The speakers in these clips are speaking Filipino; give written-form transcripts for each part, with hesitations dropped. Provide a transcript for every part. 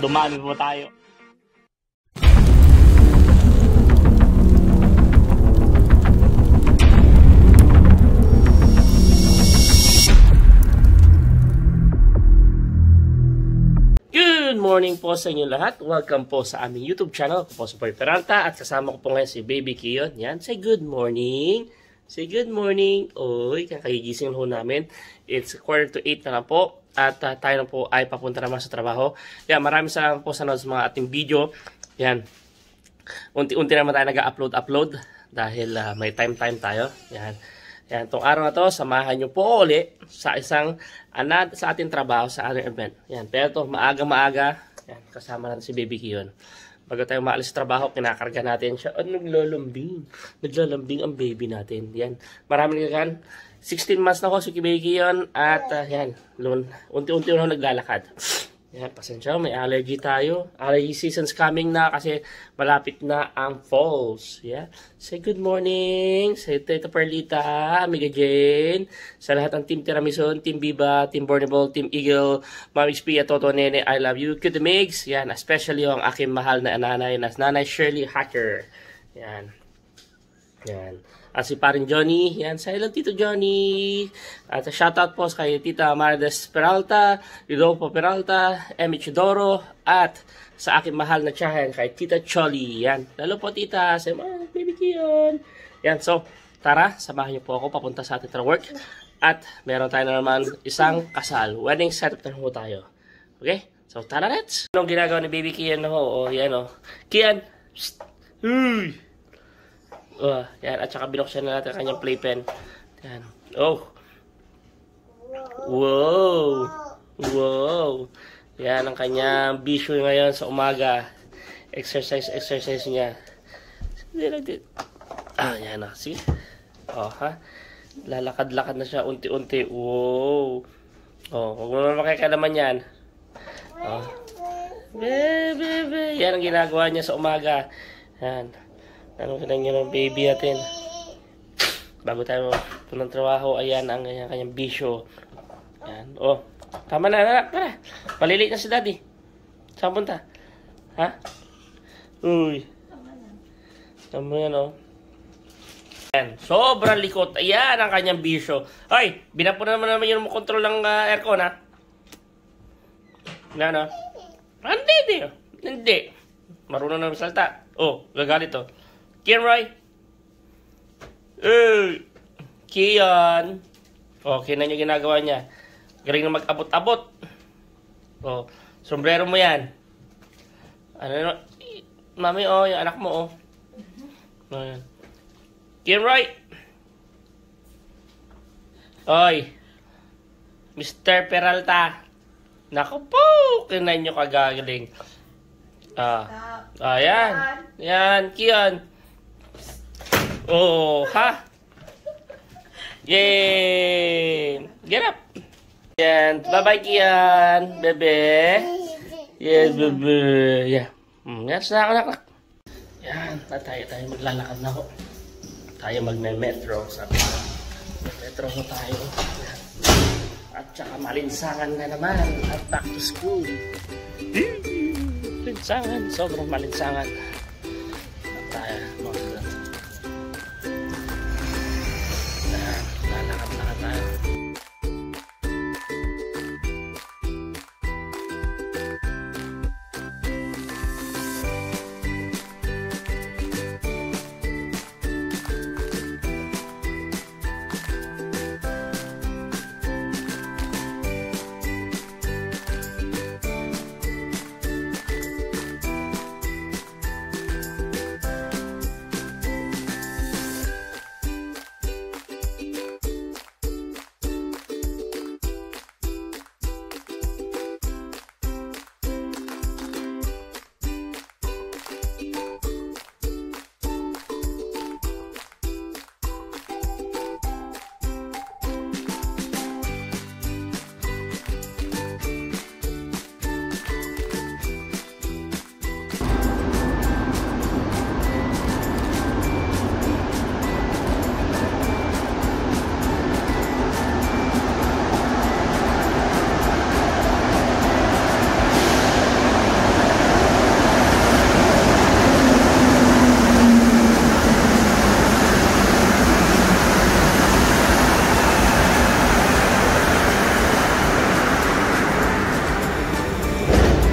baka dumami po tayo. Good morning po sa inyo lahat. Welcome po sa aming YouTube channel. Ako po si Boy Peralta at kasama ko po ngayon si Baby Kiyon. Yan, say good morning. Say good morning. Oy, kakagigising ho namin. It's 7:45 na lang po. At tayo na po ay papunta naman sa trabaho. Yan, maraming salamat po sa mga ating video. Yan, unti-unti naman tayo nag-upload dahil may time tayo. Yan. Yan, itong araw na to, samahan nyo po uli sa sa ating trabaho, sa ating event. Yan, pero ito, maaga, yan, kasama natin si Baby Kiyon. Bago tayo maalis sa trabaho, kinakarga natin siya. At naglalambing ang baby natin. Yan, maraming kagan. 16 months na ako si Baby Kiyon. At yan, unti-unti na naglalakad. Yan, pasensya, may allergy tayo. Allergy season's coming na kasi malapit na ang falls. Yeah. Say good morning. Say Tita Perlita, Amiga Jane. Sa lahat ng Team Tiramisu, Team Biba, Team Bornable, Team Eagle, Mami Spia, Toto Nene, I love you. Cute Migs. Yan, especially yung aking mahal na nanay, Nanay Shirley Hacker. Yan. Yan. At si paring Johnny, yan, silent Tito Johnny. At shoutout po kay Tita Marides Peralta, Rodolfo Peralta, Emi Chidoro, at sa aking mahal na tiyahin kay Tita Choli. Yan, lalo po tita, sa Baby Kiyon. Yan, so, tara, samahan niyo po ako papunta sa ating work. At meron tayo na naman isang kasal. Wedding setup na po tayo. Okay? So, tara, let's! Anong ginagawa ni Baby Kiyon? Oh, yan, oh. Kiyan! Uy! Yan, at saka binuksan na natin kanyang playpen. Yan. Oh. Wow. Wow. Yan ang kanyang bisyo ngayon sa umaga. Exercise niya. Yan na. See? Oh, ha? Lalakad-lakad na siya unti-unti. Wow. Oh, huwag mo naman makikalaman yan. Oh. Bebe. Yan ang ginagawa niya sa umaga. Yan. Anong kinanya ng baby natin? Bago tayo punang trabaho, ayan ang kanyang bisyo. Ayan. Oh, tama na, anak. Tara. Malilate na si daddy. Saan punta? Ha? Uy. Tama yan, oh. Ayan. Sobrang likot. Ayan ang kanyang bisyo. Ay, binapo na naman yung control ng aircon, ha? Ano? Hindi. Marunong na salta. Oh, gagalit, oh. Kiyan, Roy. Kiyan. Okay na yung ginagawa niya. Galing na mag-abot-abot. Oh, sombrero mo yan. Ano, mami, oh, yung anak mo, oh. Ayan. Kiyan, Roy. Oy. Mr. Peralta. Naku po. Kinan nyo kagagaling. Ayan. Yan, Kiyan. Oh, ha? Yay! Get up! Yan. Bye-bye, Kiyan. Bebe. Yes, bebe. Yeah. Yan, anak. Yan. Tayo maglalakad na ako. Tayo magme-metro. Sabi ko. Metro ko tayo. Yan. At saka malinsangan na naman. At back to school. Malinsangan. Sobrang malinsangan. At tayo. Lalakad tayo.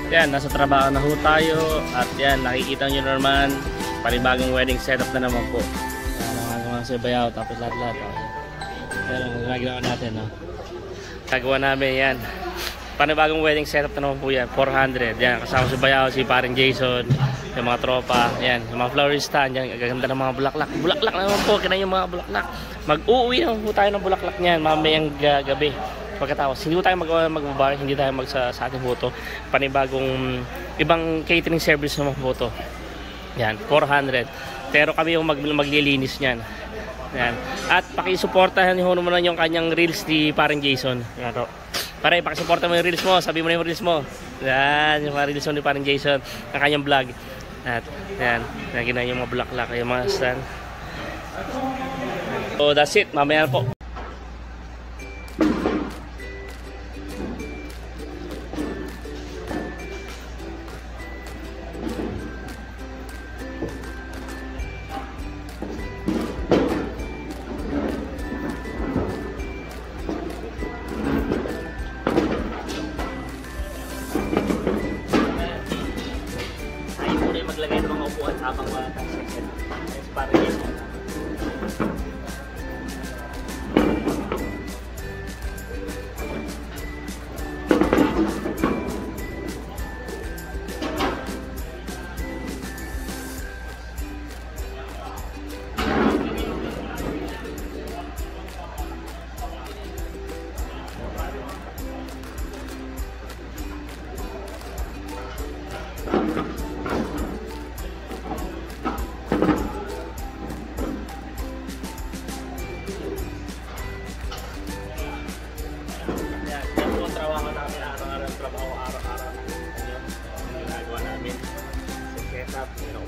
Yan, nasa trabaho na ho tayo. At yan, nakikita nyo naman, panibagong wedding setup na naman po. Yan, nakagawa sa bayaw, tapos lahat-lahat. Yan ang ginagawa natin. No? Gagawa namin yan. Panibagong wedding setup na naman po yan. 400. Yan, kasama si bayaw, si paring Jason, yung mga tropa. Yan, yung mga florista. Yan, gaganda ng mga bulaklak. Bulaklak na naman po, kinain yung mga bulaklak. Mag-uuwi naman po tayo ng bulaklak niyan mamayang gabi. Pagkatapos, hindi tayo mag-bar, hindi tayo sa ating photo. Panibagong ibang catering service naman po to. Yan, 400. Pero kami yung maglilinis niyan. Yan. At pakisuportahan niyo naman yung kanyang reels ni parang Jason. Yan to. Pare, pakisuporta mo yung reels mo. Sabi mo na yung reels mo. Yan, yung mga reels mo ni parang Jason. Ang kanyang vlog. At yan, nagina yung mga bulaklak, yung mga stand. So that's it. Mamaya na po. Maglagay ng mga upuan habang wala tayong set. Para yun.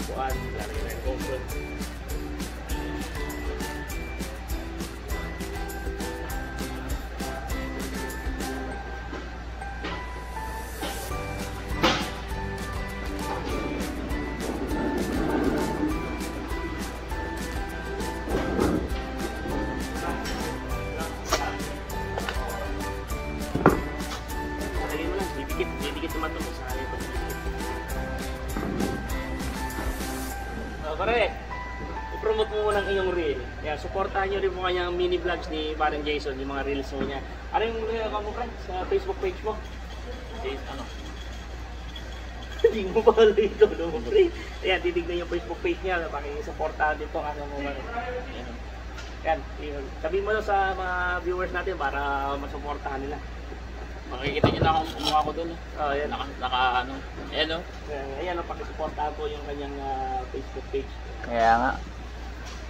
Upuan, lalagyan na yung cushion. Lagyan mo lang, didikit naman ito sa akin. Pare, i-promote mo muna ang iyong reel. Yan, supportahan nyo rin po kanyang mini vlogs ni parang Jason, yung mga reels mo niya. Ano yung kamukha sa Facebook page mo? Ano? Hindi mo pala ito, no? Ayan, titignan yung Facebook page niya. Pakisuportahan dito kasi mo man. Yan, sabihin mo sa mga viewers natin para masuportahan nila. Makikita nyo na akong umukha ko doon. Oh, yan. Ano. Ayan o. Ayan, pakisuportahan po yung kanyang Facebook page. Kaya nga.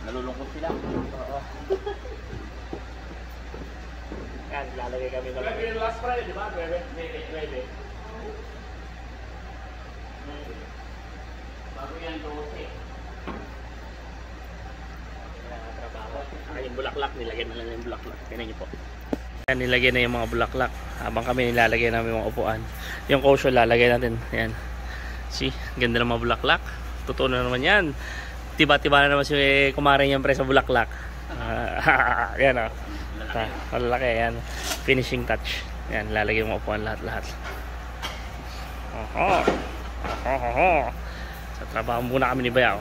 Nalulungkot sila. Oo. Yan, lalagay kami ng... Pero last Friday, di ba? 9. Bago yan, 12. Trabaho. Yung bulaklak, nilagay na lang yung bulaklak. Tingnan niyo po. Yan, nilagay na yung mga bulaklak. Habang kami nilalagay namin yung mga upuan. Yung cushion, lalagay natin. Yan. See, ganda ng mga bulaklak. Totoo na naman yan. Tiba-tiba na naman si kumarin yung pre sa bulaklak. Yan o. Malalaki. Yan. Finishing touch. Yan, lalagay yung mga upuan lahat-lahat. Sa trabaho muna kami ni Bayaw.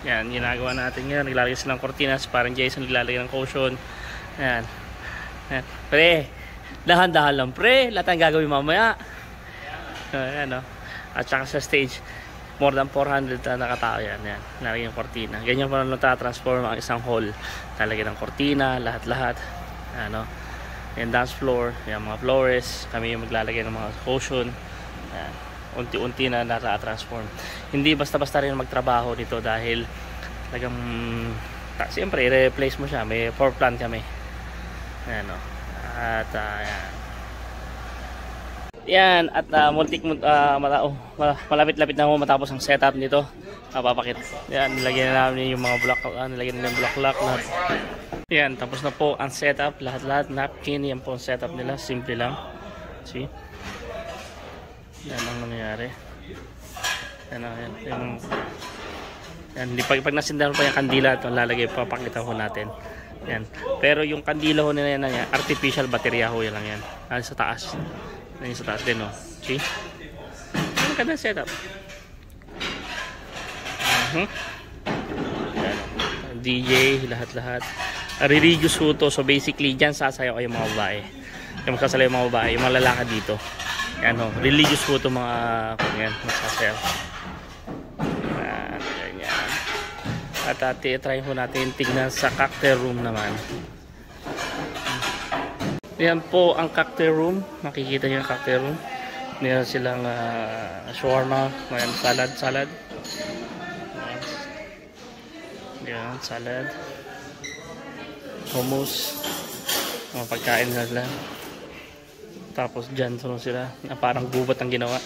Yan, ginagawa natin yan. Naglalagay silang cortinas, parang Jason naglalagay ng cushion. Yan. Yan. Pre, dahan-dahan lang pre, lahat ang gagawin mamaya. Ayan, no? At saka sa stage, more than 400 na nakatao yan. Yan, nalagay yung cortina. Ganyan pa lang natatransform ang isang hall. Nalagay ng cortina, lahat-lahat. Ano? Yung dance floor, yung mga flores, kami yung maglalagay ng mga cushion. Yan. Unti-unti na nata-transform. Hindi basta-basta rin magtrabaho dito dahil talagang siyempre i-replace mo siya. May floor plan kami. Ayan, no? At yan, at malapit-lapit na ako matapos ang setup nito. Papakit. Yan, nilagyan na namin yung mga nilagyan na yung bulaklak lahat. Yan, tapos na po ang setup, lahat-lahat, napkin, yan po ang setup nila, simple lang. See? Yan ang nangyayari. Yan, yan, pag nasindahan pa yung kandila, ito lalagay, papakita ko natin. Yan. Pero yung kandila ho nila yan, artificial baterya ho yan lang yan. Sa taas. Yan sa taas din, no? See? Ang ganda setup. Yan. DJ, lahat-lahat. Religious ho to. So basically, dyan sasayaw ay yung mga babae. Yung magsasayaw yung mga babae, yung mga lalaki dito. Yan ho. Religious ho to mga yan, magsasayaw. Ganyan. At try ho natin tignan sa cocktail room naman. Yan po ang cocktail room. Makikita nyo yung cocktail room. Meron silang shawarma, salad. Yan, salad. Hummus. Mga pagkain nila. Tapos dyan sunod sila. Na parang gubat ang ginawa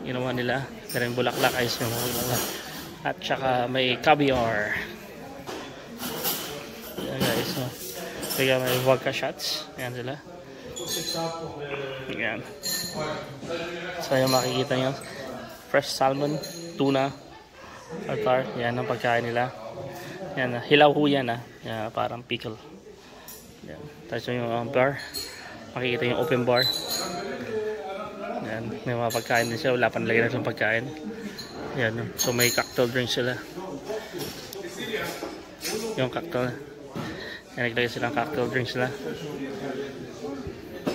nila. Pero yung bulaklak ay yung bulaklak. At saka may caviar. Yan guys. So, kaya may vodka shots. Yan sila. Yan. So yung makikita nyo. Fresh salmon, tuna, tartar. Yan ang pagkain nila. Yan, hilaw ho yan yan, parang pickle. Yan. Tapos yung bar. Makikita yung open bar. Yan. May mga pagkain din sila. Wala pa nalagyan na sa pagkain. Yan. So may cocktail drink sila. Yung cocktail. Yan, naglagay silang cocktail drinks sila.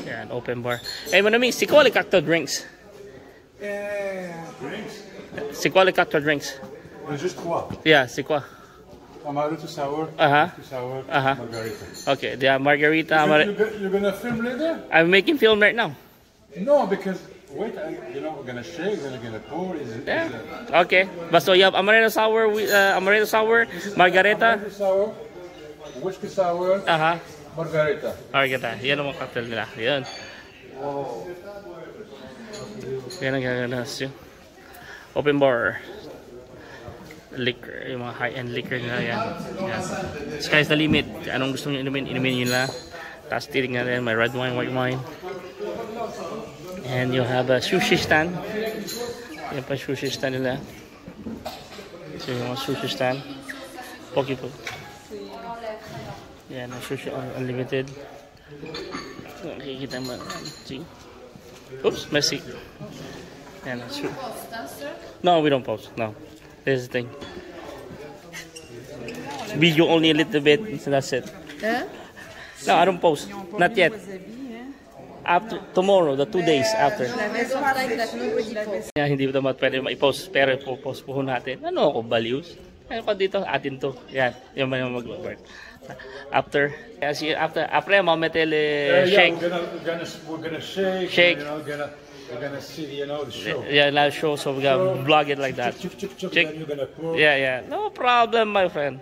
Yan, open bar. Hey, mon ami, c'est quoi les cocktail drinks? Drinks? C'est quoi les cocktail drinks? Juste 3. Yeah, c'est quoi? Amaretto sour. To sour. Margarita. Okay, the margarita. You're gonna film later? I'm making film right now. No, because wait, we're gonna shake, then we're gonna pour. Yeah. Okay. But so you have amaretto sour, margarita. Amaretto sour. Whiskey sour, margarita. Margarita. Yan ang mga cocktail nila. Yan. Wow. Yan ang gaganas yun. Open bar. Liquor. Yung mga high-end liquor nila. Yan. Sky's the limit. Anong gusto nyo inumin nyo nila. Tapos titignan natin. May red wine, white wine. And you have a sushi stand. Yan pa sushi stand nila. So yung mga sushi stand. Poke. Yan, sushi unlimited. Nakikita mo. See? Oops, messy. Yan, no, we don't post. No. This is the thing. Video only a little bit, so that's it. No, I don't post. Not yet. After tomorrow, the 2 days after. Yan, hindi ba naman pwede ma-post, pero po-post po natin. Ano ako, values? Ano ko dito? Atin to. Yan, yung mag-work. After I'm shake. We're gonna shake. Shake. We're gonna see, the show. Yeah, live show. So we're gonna vlog it like that. Then you're gonna pour. Yeah. No problem, my friend.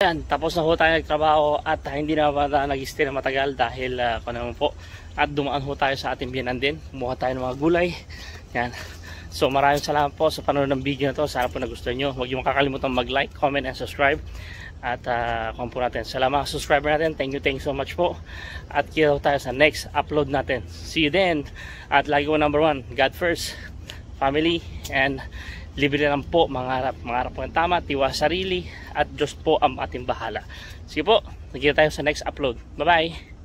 Yan, tapos na ho tayo nagtrabaho at hindi na nag-stay na matagal dahil kung naman po. At dumaan ho tayo sa ating biyanan din. Kumuha tayo ng mga gulay. Yan. So maraming salamat po sa panonood ng video na to. Sana po nagustuhan nyo. Huwag yung kakalimutan mag-like, comment, and subscribe. At kung po natin sa mga subscriber natin, thank you so much po. At kita tayo sa next upload natin. See you then. At lagi ko number 1, God first, family, and libre lang po mangarap po ng tama, tiwas sarili, at Diyos po ang ating bahala. Sige po, nakita tayo sa next upload. Bye bye.